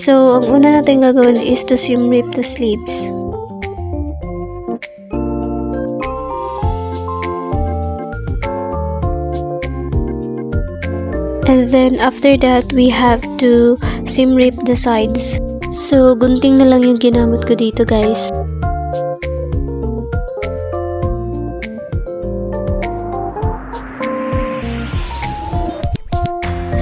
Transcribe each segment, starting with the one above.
So, ang una natin gagawin is to seam rip the sleeves. And then after that, we have to seam rip the sides. So, gunting na lang yung ginamit ko dito, guys.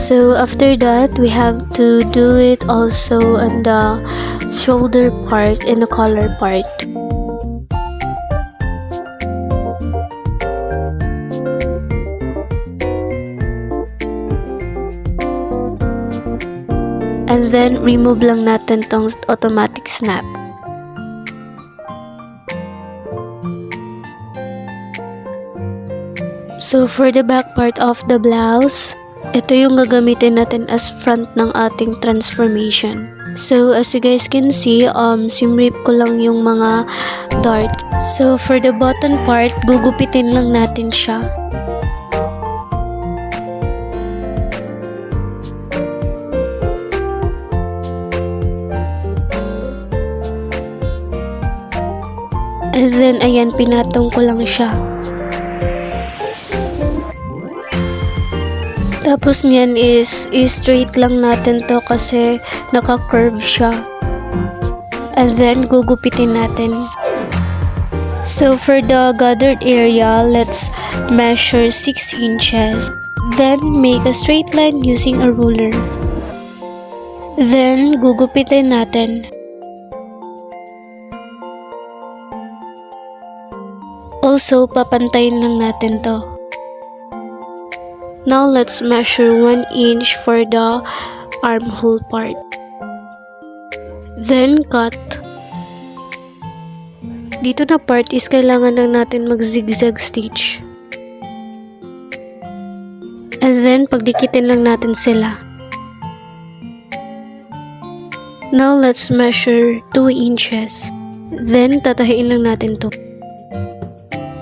So, after that, we have to do it also on the shoulder part and the collar part. And then, remove lang natin tong automatic snap. So, for the back part of the blouse, ito yung gagamitin natin as front ng ating transformation. So, as you guys can see, seam rip ko lang yung mga dart. So, for the bottom part, gugupitin lang natin siya. And then, ayan, pinatong ko lang siya. Tapos niyan is straight lang natin to kasi naka-curve siya. And then, gugupitin natin. So, for the gathered area, let's measure 6 inches. Then, make a straight line using a ruler. Then, gugupitin natin. Also, papantayin lang natin to. Now, let's measure 1 inch for the armhole part. Then, cut. Dito na part is kailangan lang natin mag-zigzag stitch. And then, pagdikitin lang natin sila. Now, let's measure 2 inches. Then, tatahiin lang natin to.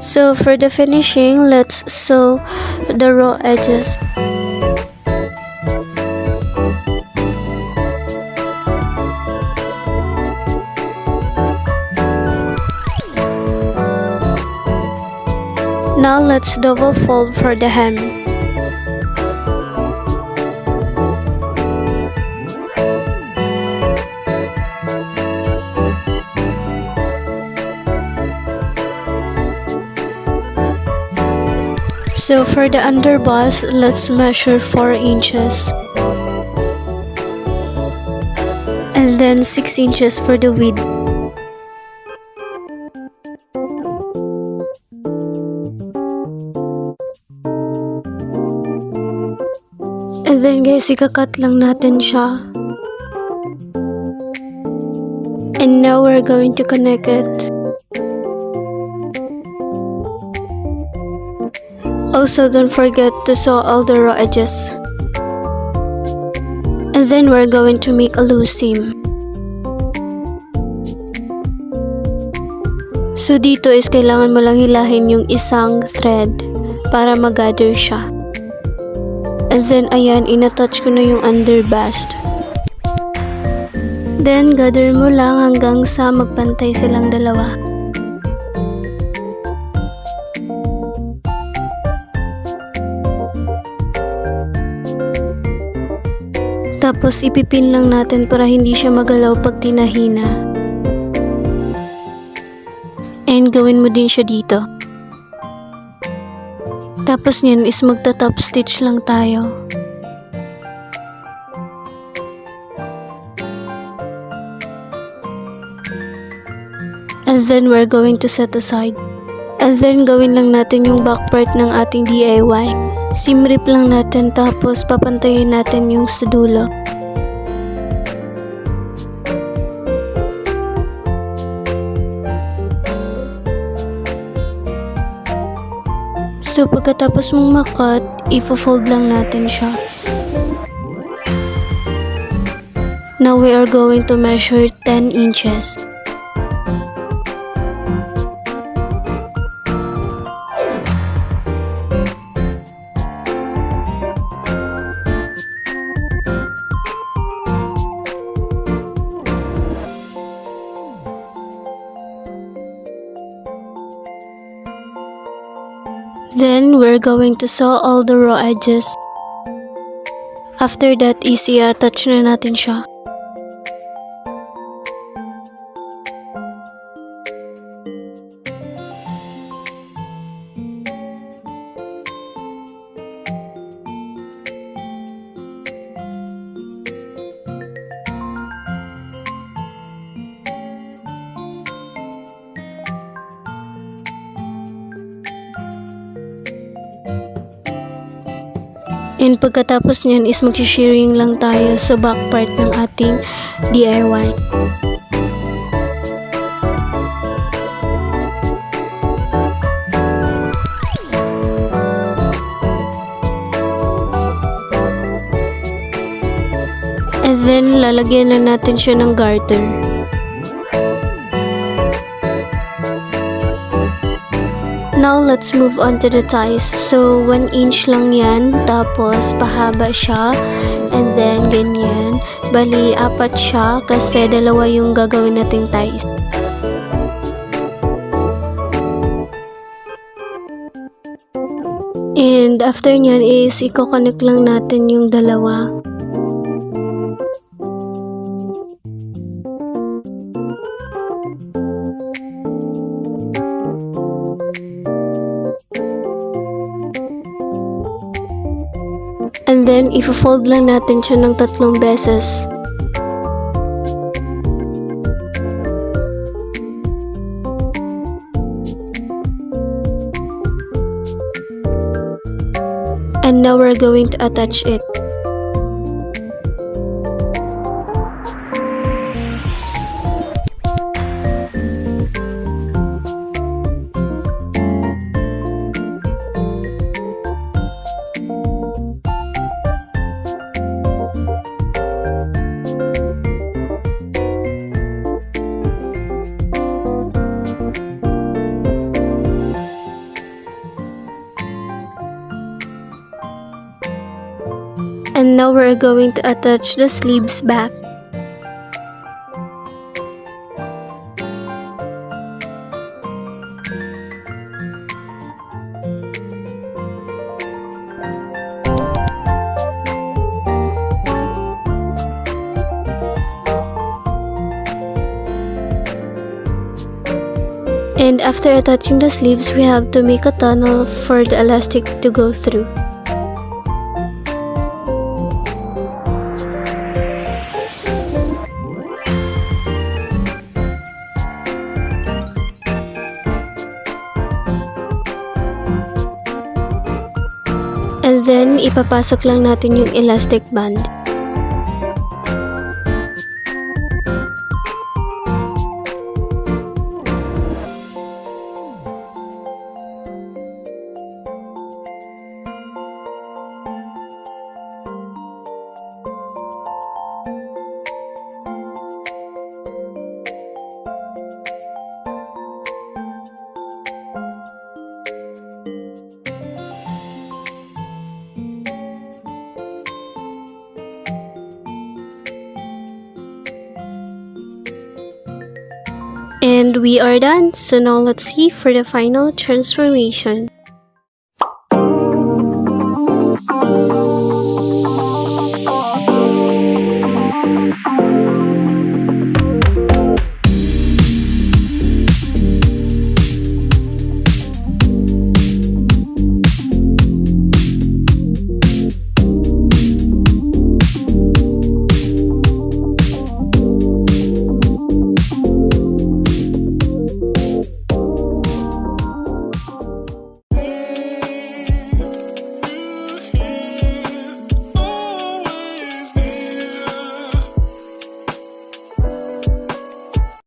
So, for the finishing, let's sew the raw edges. Now, let's double fold for the hem. So for the underbust, let's measure 4 inches. And then 6 inches for the width. And then guys, ikakat lang natin siya. And now we're going to connect it. Also, don't forget to sew all the raw edges. And then we're going to make a loose seam. So dito is kailangan mo lang hilahin yung isang thread para mag-gather siya. And then ayan, inattach ko na yung underbust. Then gather mo lang hanggang sa magpantay silang dalawa. Tapos ipipin lang natin para hindi siya magalaw pag tinahina. And gawin mo din siya dito. Tapos niyan is magta-top stitch lang tayo. And then we're going to set aside. And then gawin lang natin yung back part ng ating DIY. Seam rip lang natin tapos papantayin natin yung sa dulo. So pagkatapos mong makat, ifo-fold lang natin siya. Now we are going to measure 10 inches. Then we're going to sew all the raw edges. After that is i-attach na natin siya. And pagkatapos niyan is mag-shirring lang tayo sa back part ng ating DIY. And then lalagyan na natin siya ng garter. Now, let's move on to the ties. So, 1 inch lang yan. Tapos, pahaba siya. And then, ganyan. Bali, 4 siya kasi 2 yung gagawin nating ties. And, after nyan is, i-connect lang natin yung 2. And then, i-fold lang natin siya ng 3 beses. And now we're going to attach it. And now we're going to attach the sleeves back. And after attaching the sleeves, we have to make a tunnel for the elastic to go through. And then, ipapasok lang natin yung elastic band. And we are done. So now let's see for the final transformation.